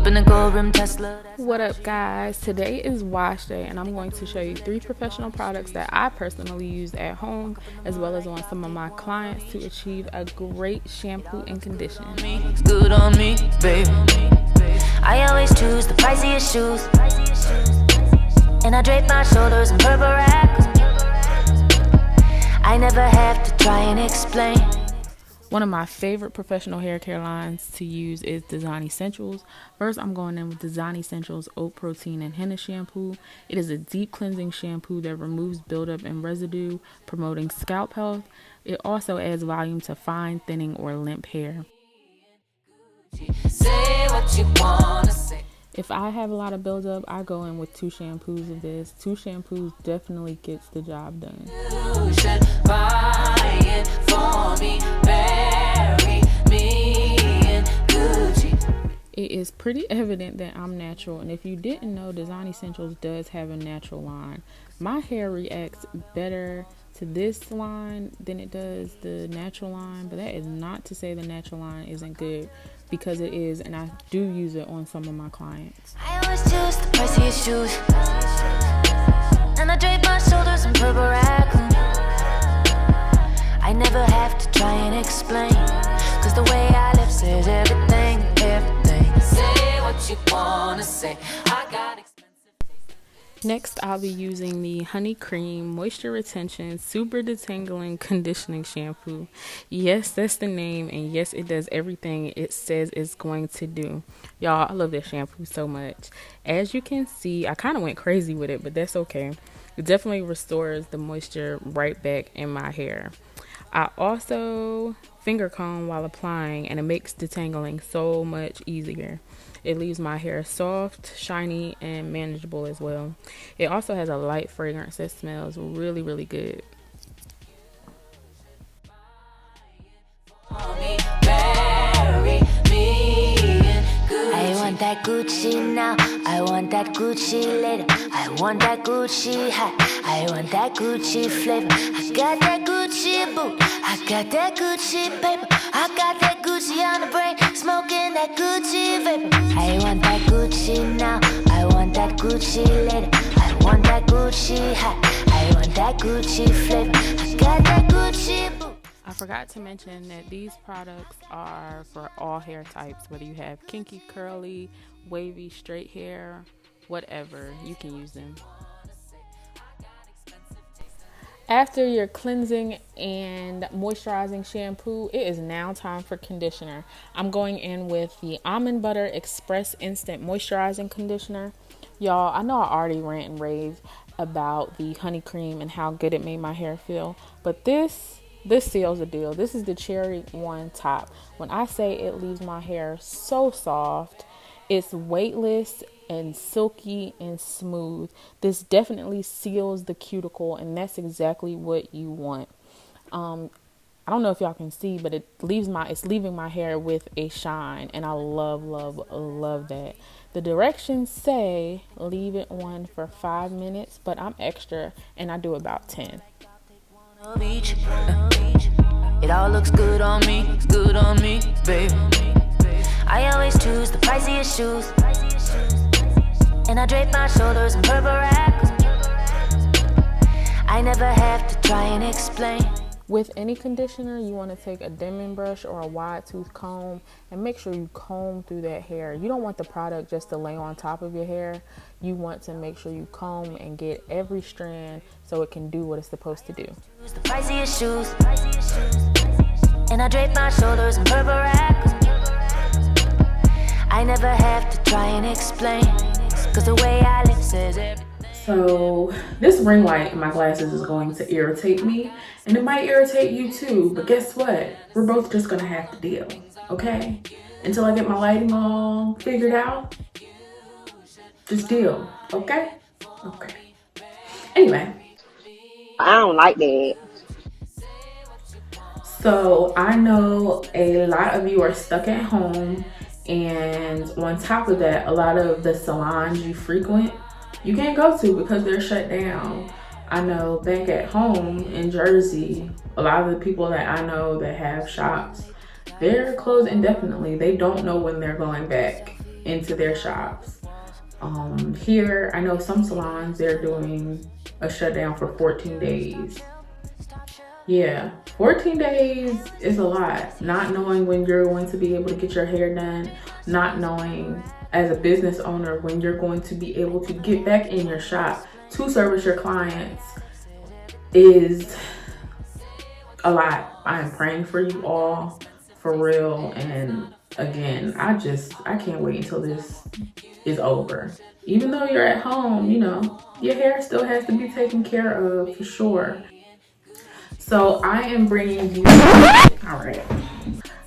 up in the gold rim Tesla. What up, guys? Today is wash day, and I'm going to show you 3 professional products that I personally use at home as well as on some of my clients to achieve a great shampoo and conditioner. It's good on me, babe. I always choose the priciest shoes, and I drape my shoulders in purple rack. I never have to try and explain. One of my favorite professional hair care lines to use is Design Essentials. First, I'm going in with Design Essentials Oat Protein and Henna Shampoo. It is a deep cleansing shampoo that removes buildup and residue, promoting scalp health. It also adds volume to fine, thinning, or limp hair. Say what you wanna say. If I have a lot of buildup, I go in with 2 shampoos of this. 2 shampoos definitely gets the job done. You should buy it for me, marry me in Gucci. It is pretty evident that I'm natural, and if you didn't know, Design Essentials does have a natural line. My hair reacts better to this line than it does the natural line, but that is not to say the natural line isn't good, because it is, and I do use it on some of my clients. I always choose the priciest shoes, and I drape my shoulders in purple raccoon. I never have to try and explain, cause the way I live says everything, everything. Say what you wanna say. I got expensive. Next, I'll be using the Honey Cream Moisture Retention Super Detangling Conditioning Shampoo. Yes, that's the name, and yes, it does everything it says it's going to do. Y'all, I love this shampoo so much. As you can see, I kind of went crazy with it, but that's okay. It definitely restores the moisture right back in my hair. I also finger comb while applying, and it makes detangling so much easier. It leaves my hair soft, shiny, and manageable as well. It also has a light fragrance that smells really, really good. I want that Gucci now, I want that Gucci later. I want that Gucci hat, I want that Gucci flavor. I got that Gucci boot, I got that Gucci paper. I got that Gucci on the brain, smoking that Gucci vapor. I want that Gucci now, I want that Gucci later. I want that Gucci hat, I want that Gucci flavor. I got that Gucci boot. I forgot to mention that these products are for all hair types, whether you have kinky, curly, wavy, straight hair, whatever, you can use them. After your cleansing and moisturizing shampoo, it is now time for conditioner. I'm going in with the Almond Butter Express Instant Moisturizing Conditioner. Y'all, I know I already rant and rave about the honey cream and how good it made my hair feel, but this seals the deal. This is the Cherry One Top. When I say it leaves my hair so soft, it's weightless and silky and smooth. This definitely seals the cuticle, and that's exactly what you want. I don't know if y'all can see, but it's leaving my hair with a shine, and I love that. The directions say leave it on for 5 minutes, but I'm extra and I do about 10. It all looks good on me, it's good on me, babe. I always choose the priciest shoes, and I drape my shoulders in purple rack. I never have to try and explain. With any conditioner, you want to take a Denman brush or a wide tooth comb and make sure you comb through that hair. You don't want the product just to lay on top of your hair. You want to make sure you comb and get every strand so it can do what it's supposed to do. The priciest shoes, and I drape my shoulders in purple rack. I never have to try and explain, cause the way I live says everything. So this ring light in my glasses is going to irritate me, and it might irritate you too, but guess what? We're both just gonna have to deal, okay? Until I get my lighting all figured out, just deal, okay? Okay. Anyway. I don't like that. So I know a lot of you are stuck at home, and on top of that, a lot of the salons you frequent, you can't go to because they're shut down. I know back at home in Jersey, a lot of the people that I know that have shops, they're closed indefinitely. They don't know when they're going back. into their shops. Here, I know some salons, they're doing a shutdown for 14 days. Yeah, 14 days is a lot. Not knowing when you're going to be able to get your hair done, not knowing as a business owner when you're going to be able to get back in your shop to service your clients is a lot. I am praying for you all, for real. And again, I can't wait until this is over. Even though you're at home, you know, your hair still has to be taken care of for sure. So I am bringing you, all right.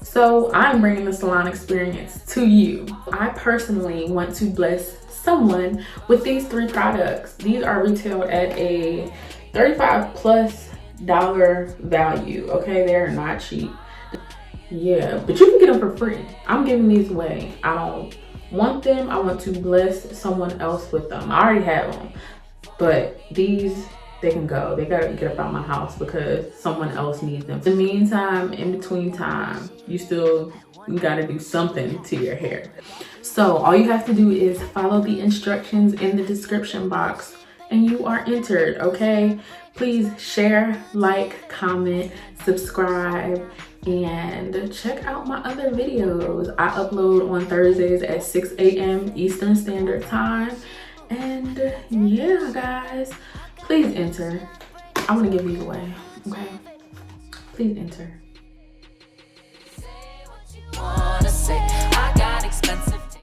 So I'm bringing the salon experience to you. I personally want to bless someone with these 3 products. These are retailed at a $35+ value. Okay, they're not cheap. Yeah, but you can get them for free. I'm giving these away. I don't want them. I want to bless someone else with them. I already have them, but these, they can go. They gotta get up out my house because someone else needs them. In the meantime, in between time, you gotta do something to your hair. So all you have to do is follow the instructions in the description box and you are entered, okay? Please share, like, comment, subscribe, and check out my other videos. I upload on Thursdays at 6 a.m. Eastern Standard Time. And yeah, guys, please enter. I want to give these away, okay? Please enter.